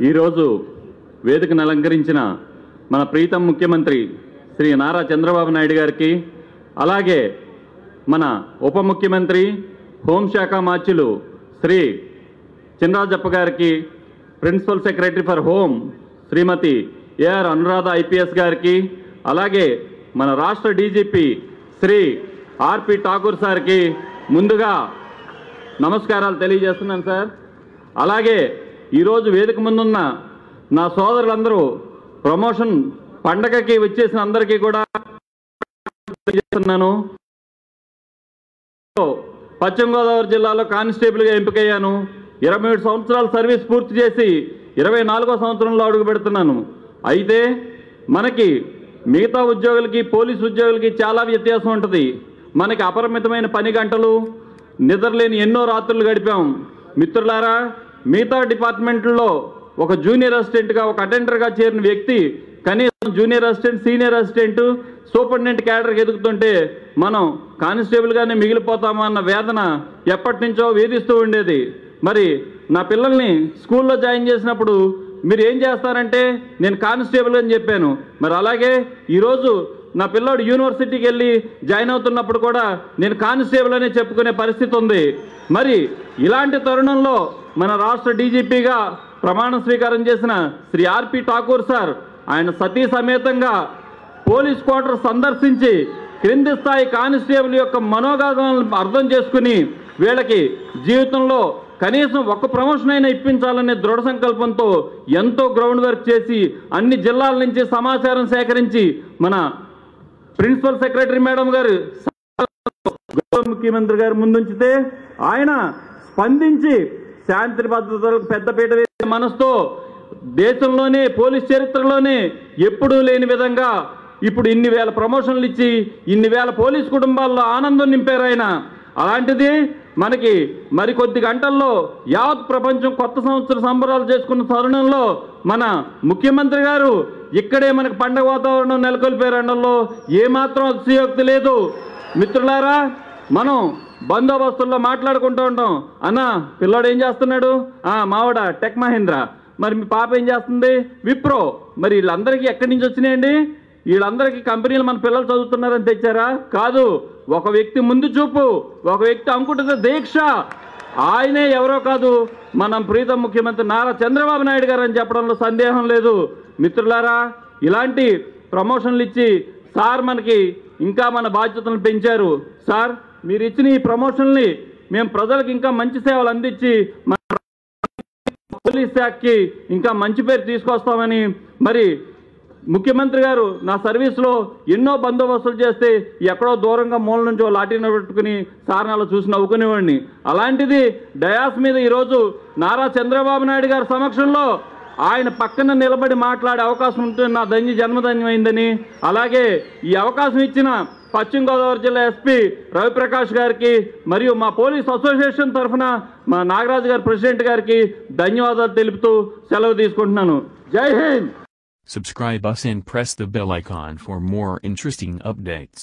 ఈరోజు వేదికను అలంకరించిన మన ప్రీతం ముఖ్యమంత్రి శ్రీ నారా చంద్రబాబు నాయుడు గారికి, అలాగే మన ఉప ముఖ్యమంత్రి హోంశాఖ మార్చులు శ్రీ చినరాజప్ప గారికి, principal secretary for home Shrimati AR Anuradha IPS గారికి, అలాగే మన రాష్ట్ర డీజీపీ శ్రీ ఆర్పి ఠాకూర్ సార్కి ముందుగా నమస్కారాలు తెలియజేస్తున్నాను సార్. అలాగే ఈరోజు వేదిక ముందున్న నా సోదరులందరూ ప్రమోషన్ పండగకి వచ్చేసిన అందరికీ కూడా తెలియజేస్తున్నాను. పశ్చిమ గోదావరి జిల్లాలో కానిస్టేబుల్గా ఎంపికయ్యాను. 27 సంవత్సరాల సర్వీస్ పూర్తి చేసి 24వ సంవత్సరంలో అడుగు పెడుతున్నాను. అయితే మనకి మిగతా ఉద్యోగులకి, పోలీసు ఉద్యోగులకి చాలా వ్యత్యాసం ఉంటుంది. మనకి అపరిమితమైన పని గంటలు, నిద్రలేని ఎన్నో రాత్రులు గడిపాం. మిత్రులారా, మిగతా డిపార్ట్మెంట్లో ఒక జూనియర్ అసిస్టెంట్గా, ఒక అటెండర్గా చేరిన వ్యక్తి కనీసం junior assistant, senior assistant, superintendent క్యాడర్కి ఎదుగుతుంటే మనం కానిస్టేబుల్గానే మిగిలిపోతామన్న వేదన ఎప్పటి నుంచో వేధిస్తూ ఉండేది. మరి నా పిల్లల్ని స్కూల్లో జాయిన్ చేసినప్పుడు మీరు ఏం చేస్తారంటే నేను కానిస్టేబుల్ అని చెప్పాను. మరి అలాగే ఈరోజు నా పిల్లోడు యూనివర్సిటీకి వెళ్ళి జాయిన్ అవుతున్నప్పుడు కూడా నేను కానిస్టేబుల్ అనే చెప్పుకునే పరిస్థితి ఉంది. మరి ఇలాంటి తరుణంలో మన రాష్ట్ర డీజీపీగా ప్రమాణ స్వీకారం చేసిన శ్రీ ఆర్పి ఠాకూర్ సార్ ఆయన సతీ సమేతంగా పోలీస్ క్వార్టర్ సందర్శించి క్రింది స్థాయి కానిస్టేబుల్ యొక్క మనోగాథలను అర్థం చేసుకుని వీళ్ళకి జీవితంలో కనీసం ఒక్క ప్రమోషన్ అయినా ఇప్పించాలనే దృఢ సంకల్పంతో ఎంతో గ్రౌండ్ వర్క్ చేసి అన్ని జిల్లాల నుంచి సమాచారం సేకరించి మన ప్రిన్సిపల్ సెక్రటరీ మేడం గారు ముఖ్యమంత్రి గారు ముందుంచితే ఆయన స్పందించి శాంతి భద్రతలకు పెద్దపీట వేసే మనసుతో దేశంలోనే పోలీస్ చరిత్రలోనే ఎప్పుడూ లేని విధంగా ఇప్పుడు ఇన్ని వేల ప్రమోషన్లు ఇచ్చి ఇన్ని వేల పోలీస్ కుటుంబాల్లో ఆనందం నింపారు ఆయన. అలాంటిది మనకి మరికొద్ది గంటల్లో యావత్ ప్రపంచం కొత్త సంవత్సర సంబరాలు చేసుకున్న తరుణంలో మన ముఖ్యమంత్రి గారు ఇక్కడే మనకు పండగ వాతావరణం నెలకొల్పారనడంలో ఏమాత్రం అతిశయోక్తి లేదు. మిత్రులారా, మనం బందోబస్తుల్లో మాట్లాడుకుంటూ ఉంటాం. అన్న పిల్లోడు ఏం చేస్తున్నాడు? మావాడ టెక్ మహేంద్ర. మరి మీ పాప ఏం చేస్తుంది? విప్రో. మరి వీళ్ళందరికీ ఎక్కడి నుంచి వచ్చినాయండి? వీళ్ళందరికీ కంపెనీలు మన పిల్లలు చదువుతున్నారని తెచ్చారా? కాదు. ఒక వ్యక్తి ముందు చూపు, ఒక వ్యక్తి అంకుఠిత దీక్ష. ఆయనే ఎవరో కాదు, మనం ప్రీతం ముఖ్యమంత్రి నారా చంద్రబాబు నాయుడు గారు అని చెప్పడంలో సందేహం లేదు. మిత్రులారా, ఇలాంటి ప్రమోషన్లు ఇచ్చి సార్ మనకి ఇంకా మన బాధ్యతలను పెంచారు. సార్, మీరు ఇచ్చిన ఈ ప్రమోషన్ని మేము ప్రజలకు ఇంకా మంచి సేవలు అందించి మన పోలీస్ శాఖకి ఇంకా మంచి పేరు తీసుకొస్తామని, మరి ముఖ్యమంత్రి గారు నా సర్వీస్లో ఎన్నో బందోబస్తులు చేస్తే ఎక్కడో దూరంగా మూల నుంచో లాఠీని పెట్టుకుని సార్ని అలా చూసి నవ్వుకునేవాడిని. అలాంటిది డయాస్ మీద ఈరోజు నారా చంద్రబాబు నాయుడు గారి సమక్షంలో ఆయన పక్కన నిలబడి మాట్లాడే అవకాశం ఉంటుంది. నా జన్మధన్యమైందని. అలాగే ఈ అవకాశం ఇచ్చిన పశ్చిమ గోదావరి జిల్లా ఎస్పీ రవిప్రకాష్ గారికి మరియు మా పోలీస్ అసోసియేషన్ తరఫున మా నాగరాజు గారి ప్రెసిడెంట్ గారికి ధన్యవాదాలు తెలుపుతూ సెలవు తీసుకుంటున్నాను. జై Hind. Subscribe us and press the bell icon for more interesting updates.